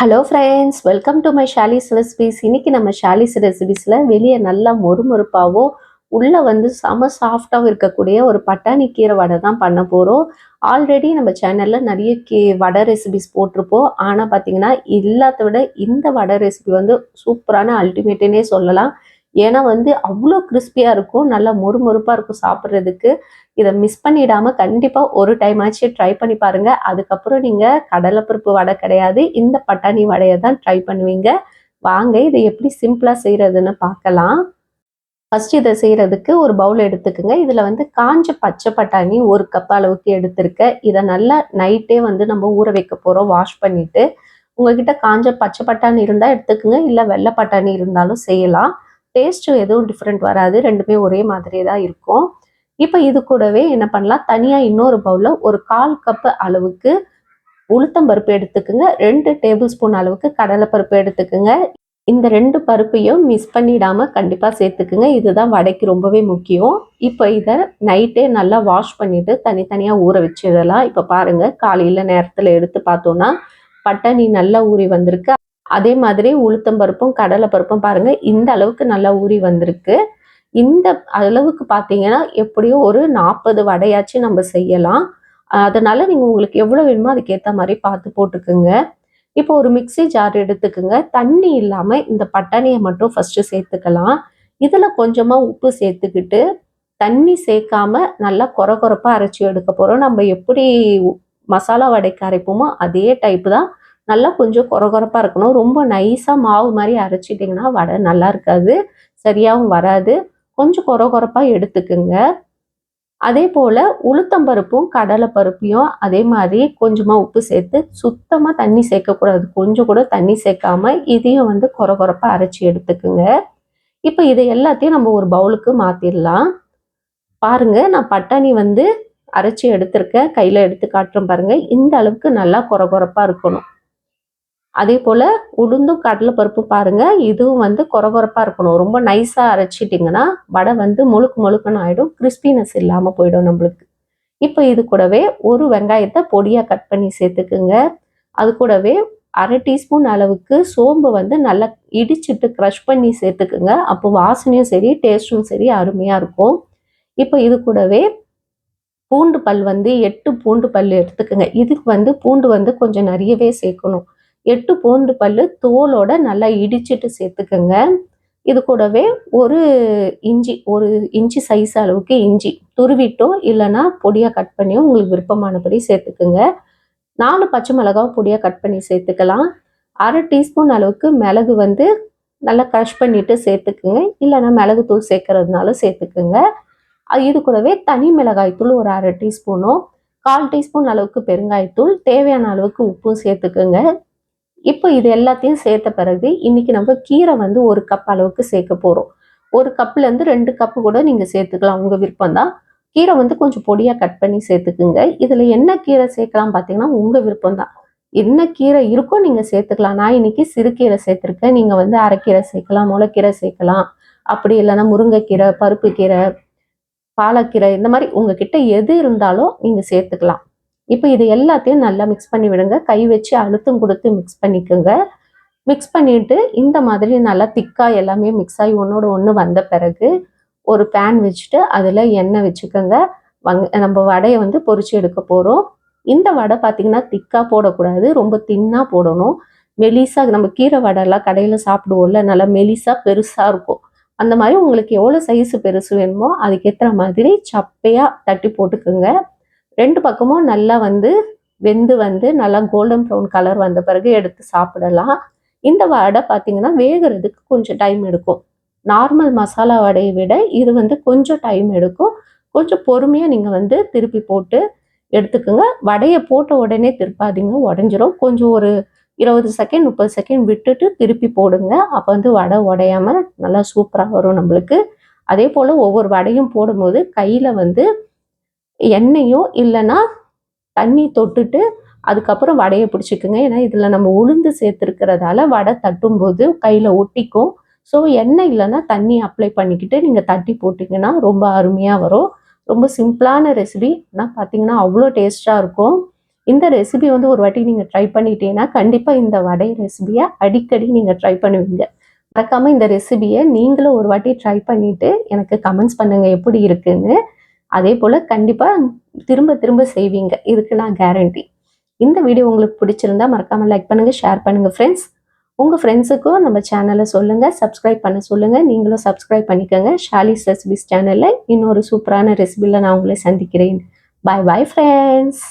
Hello friends, welcome to my Shali's recipes. இன்னைக்கு நம்ம ஷாலிஸ் ரெசிபீஸில் வெளியே நல்லா மொறுமொறுப்பாகவும் உள்ளே வந்து செம சாஃப்டாகவும் இருக்கக்கூடிய ஒரு பட்டாணி கீரை வடை தான் பண்ண போகிறோம். ஆல்ரெடி நம்ம சேனலில் நிறைய வடை ரெசிபிஸ் போட்டிருப்போம். ஆனால் பார்த்தீங்கன்னா எல்லாத்த விட இந்த வடை ரெசிபி வந்து சூப்பரான அல்டிமேட்டுன்னே சொல்லலாம். ஏன்னா வந்து அவ்வளோ கிறிஸ்பியாக இருக்கும், நல்லா மொறுமொறுப்பாக இருக்கும் சாப்பிட்றதுக்கு. இதை மிஸ் பண்ணிடாமல் கண்டிப்பாக ஒரு டைம் ஆச்சு ட்ரை பண்ணி பாருங்கள். அதுக்கப்புறம் நீங்கள் கடலைப்பருப்பு வடை கிடையாது, இந்த பட்டாணி வடையை தான் ட்ரை பண்ணுவீங்க. வாங்க இதை எப்படி சிம்பிளாக செய்கிறதுன்னு பார்க்கலாம். ஃபஸ்ட் இதை செய்கிறதுக்கு ஒரு பவுல் எடுத்துக்கோங்க. இதில் வந்து காஞ்ச பச்சை பட்டாணி 1 கப் அளவுக்கு எடுத்திருக்கேன். இதை நல்லா நைட்டே வந்து நம்ம ஊற வைக்க போகிறோம் வாஷ் பண்ணிவிட்டு. உங்ககிட்ட காஞ்ச பச்சை பட்டாணி இருந்தால் எடுத்துக்கோங்க, இல்லை வெள்ளை பட்டாணி இருந்தாலும் செய்யலாம். டேஸ்ட்டு எதுவும் டிஃப்ரெண்ட் வராது, ரெண்டுமே ஒரே மாதிரி தான் இருக்கும். இப்போ இது கூடவே என்ன பண்ணலாம், தனியாக இன்னொரு பவுலில் ஒரு 1/4 கப்பு அளவுக்கு உளுத்தம்பருப்பு எடுத்துக்குங்க. 2 டேபிள் ஸ்பூன் அளவுக்கு கடலைப்பருப்பு எடுத்துக்குங்க. இந்த 2 பருப்பையும் மிஸ் பண்ணிடாமல் கண்டிப்பாக சேர்த்துக்குங்க. இதுதான் வடைக்கு ரொம்பவே முக்கியம். இப்போ இதை நைட்டே நல்லா வாஷ் பண்ணிவிட்டு தனித்தனியாக ஊற வச்சிடலாம். இப்போ பாருங்கள், காலையில் நேரத்தில் எடுத்து பார்த்தோன்னா பட்டாணி நல்லா ஊறி வந்திருக்கு. அதே மாதிரி உளுத்தம்பருப்பும் கடலைப்பருப்பும் பாருங்கள் இந்த அளவுக்கு நல்லா ஊறி வந்திருக்கு. இந்த அளவுக்கு பார்த்தீங்கன்னா எப்படியும் ஒரு 40 வடையாச்சும் நம்ம செய்யலாம். அதனால நீங்கள் உங்களுக்கு எவ்வளோ வேணுமோ அதுக்கேற்ற மாதிரி பார்த்து போட்டுக்குங்க. இப்போ ஒரு மிக்ஸி ஜார் எடுத்துக்குங்க. தண்ணி இல்லாமல் இந்த பட்டாணியை மட்டும் ஃபஸ்ட்டு சேர்த்துக்கலாம். இதில் கொஞ்சமாக உப்பு சேர்த்துக்கிட்டு தண்ணி சேர்க்காம நல்லா கொரகொரப்பாக அரைச்சி எடுக்க போகிறோம். நம்ம எப்படி மசாலா வடைக்கு அரைப்போமோ அதே டைப்பு தான். நல்லா கொஞ்சம் கொரகொரப்பாக இருக்கணும். ரொம்ப நைஸாக மாவு மாதிரி அரைச்சிட்டிங்கன்னா வடை நல்லா இருக்காது, சரியாகவும் வராது. கொஞ்சம் கொரகொரப்பாக எடுத்துக்குங்க. அதே போல் உளுத்தம்பருப்பும் கடலைப்பருப்பையும் அதே மாதிரி கொஞ்சமாக உப்பு சேர்த்து, சுத்தமாக தண்ணி சேர்க்கக்கூடாது, கொஞ்சம் கூட தண்ணி சேர்க்காம இதையும் வந்து கொரகொரப்பாக அரைச்சி எடுத்துக்குங்க. இப்போ இதை எல்லாத்தையும் நம்ம ஒரு பவுலுக்கு மாற்றிடலாம். பாருங்கள், நான் பட்டாணி வந்து அரைச்சி எடுத்திருக்கேன், கையில் எடுத்து காட்டுறேன் பாருங்கள். இந்த அளவுக்கு நல்லா கொரகொரப்பாக இருக்கணும். அதே போல் உளுந்தும் கடலைப்பருப்பும் பாருங்கள், இதுவும் வந்து கொரகொரப்பாக இருக்கணும். ரொம்ப நைஸாக அரைச்சிட்டிங்கன்னா வடை வந்து முழுக்குன்னு ஆகிடும், கிறிஸ்பினஸ் இல்லாமல் போயிடும் நம்மளுக்கு. இப்போ இது கூடவே ஒரு வெங்காயத்தை பொடியாக கட் பண்ணி சேர்த்துக்குங்க. அது கூடவே 1/2 டீஸ்பூன் அளவுக்கு சோம்பு வந்து நல்லா இடிச்சிட்டு க்ரஷ் பண்ணி சேர்த்துக்குங்க. அப்போ வாசனையும் சரி டேஸ்ட்டும் சரி அருமையாக இருக்கும். இப்போ இது கூடவே பூண்டு பல் வந்து 8 பூண்டு பல் எடுத்துக்குங்க. இதுக்கு வந்து பூண்டு வந்து கொஞ்சம் நிறையவே சேர்க்கணும். 8 பூண்டு பல் தோலோட நல்லா இடிச்சிட்டு சேர்த்துக்குங்க. இது கூடவே ஒரு இஞ்சி சைஸ் அளவுக்கு இஞ்சி துருவிட்டோ இல்லைன்னா பொடியாக கட் பண்ணியோ உங்களுக்கு விருப்பமானபடி சேர்த்துக்குங்க. 4 பச்சை மிளகாய் பொடியாக கட் பண்ணி சேர்த்துக்கலாம். 1/2 டீஸ்பூன் அளவுக்கு மிளகு வந்து நல்லா க்ரஷ் பண்ணிவிட்டு சேர்த்துக்குங்க, இல்லைன்னா மிளகு தூள் சேர்க்கறதுனாலும் சேர்த்துக்குங்க. இது கூடவே தனி மிளகாய் தூள் ஒரு 1/2 டீஸ்பூனும் 1/4 டீஸ்பூன் அளவுக்கு பெருங்காயத்தூள், தேவையான அளவுக்கு உப்பும் சேர்த்துக்குங்க. இப்போ இது எல்லாத்தையும் சேர்த்த பிறகு இன்னைக்கு நம்ம கீரை வந்து 1 கப் அளவுக்கு சேர்க்க போகிறோம். 1 கப்லேருந்து 2 கப்பு கூட நீங்கள் சேர்த்துக்கலாம், உங்கள் விருப்பம் தான். கீரை வந்து கொஞ்சம் பொடியாக கட் பண்ணி சேர்த்துக்குங்க. இதில் என்ன கீரை சேர்க்கலாம் பார்த்தீங்கன்னா உங்கள் விருப்பம் தான். என்ன கீரை இருக்கோ நீங்கள் சேர்த்துக்கலாம். நான் இன்னைக்கு சிறுகீரை சேர்த்துருக்கேன். நீங்கள் வந்து அரைக்கீரை சேர்க்கலாம், முளைக்கீரை சேர்க்கலாம், அப்படி இல்லைன்னா முருங்கைக்கீரை, பருப்பு கீரை, பாலக்கீரை, இந்த மாதிரி உங்ககிட்ட எது இருந்தாலும் நீங்கள் சேர்த்துக்கலாம். இப்போ இது எல்லாத்தையும் நல்லா மிக்ஸ் பண்ணி விடுங்க. கை வச்சு அழுத்தம் கொடுத்து மிக்ஸ் பண்ணிக்கோங்க. மிக்ஸ் பண்ணிவிட்டு இந்த மாதிரி நல்லா திக்காக எல்லாமே மிக்ஸ் ஆகி ஒன்றோட ஒன்று வந்த பிறகு ஒரு பேன் வச்சுட்டு அதில் எண்ணெய் வச்சுக்கோங்க. நம்ம வடையை வந்து பொரிச்சு எடுக்க போகிறோம். இந்த வடை பார்த்திங்கன்னா திக்காக போடக்கூடாது, ரொம்ப தின்னாக போடணும். மெலிசாக நம்ம கீரை வடைலாம் கடையில் சாப்பிடுவோம்ல, நல்லா மெலிசாக பெருசாக இருக்கும். அந்த மாதிரி உங்களுக்கு எவ்வளோ சைஸு பெருசு வேணுமோ அதுக்கேற்ற மாதிரி சப்பையாக தட்டி போட்டுக்கோங்க. 2 பக்கமும் நல்லா வந்து வெந்து வந்து நல்லா கோல்டன் ப்ரௌன் கலர் வந்த பிறகு எடுத்து சாப்பிடலாம். இந்த வடை பார்த்திங்கன்னா வேகிறதுக்கு கொஞ்சம் டைம் எடுக்கும். நார்மல் மசாலா வடையை விட இது வந்து கொஞ்சம் டைம் எடுக்கும். கொஞ்சம் பொறுமையாக நீங்கள் வந்து திருப்பி போட்டு எடுத்துக்கோங்க. வடையை போட்ட உடனே திருப்பாதீங்க, உடஞ்சிரும். கொஞ்சம் ஒரு 20 செகண்ட் 30 செகண்ட் விட்டுட்டு திருப்பி போடுங்க. அப்போ வந்து வடை உடையாமல் நல்லா சூப்பராக வரும் நம்மளுக்கு. அதே போல் ஒவ்வொரு வடையும் போடும்போது கையில் வந்து எண்ணெயோ இல்லைன்னா தண்ணி தொட்டுட்டு அதுக்கப்புறம் வடையை பிடிச்சிக்குங்க. ஏன்னா இதில் நம்ம உளுந்து சேர்த்துருக்கிறதால வடை தட்டும்போது கையில் ஒட்டிக்கும். ஸோ எண்ணெய் இல்லைன்னா தண்ணி அப்ளை பண்ணிக்கிட்டு நீங்கள் தட்டி போட்டிங்கன்னா ரொம்ப அருமையாக வரும். ரொம்ப சிம்பிளான ரெசிபி, ஆனால் பார்த்தீங்கன்னா அவ்வளோ டேஸ்ட்டாக இருக்கும். இந்த ரெசிபி வந்து ஒரு வாட்டி நீங்கள் ட்ரை பண்ணிட்டீங்கன்னா கண்டிப்பாக இந்த வடை ரெசிபியை அடிக்கடி நீங்கள் ட்ரை பண்ணுவீங்க. மறக்காமல் இந்த ரெசிபியை நீங்களும் ஒரு வாட்டி ட்ரை பண்ணிவிட்டு எனக்கு கமெண்ட்ஸ் பண்ணுங்கள் எப்படி இருக்குன்னு. அதே போல் கண்டிப்பாக திரும்ப திரும்ப செய்வீங்க, இதுக்கு நான் கேரண்டி. இந்த வீடியோ உங்களுக்கு பிடிச்சிருந்தா மறக்காமல் லைக் பண்ணுங்கள், ஷேர் பண்ணுங்கள் ஃப்ரெண்ட்ஸ். உங்கள் ஃப்ரெண்ட்ஸுக்கும் நம்ம சேனலை சொல்லுங்கள், சப்ஸ்கிரைப் பண்ண சொல்லுங்கள். நீங்களும் சப்ஸ்கிரைப் பண்ணிக்கோங்க. ஷாலிஸ் ரெசிபிஸ் சேனலில் இன்னொரு சூப்பரான ரெசிபியில் நான் உங்களை சந்திக்கிறேன். பாய் பாய் ஃப்ரெண்ட்ஸ்.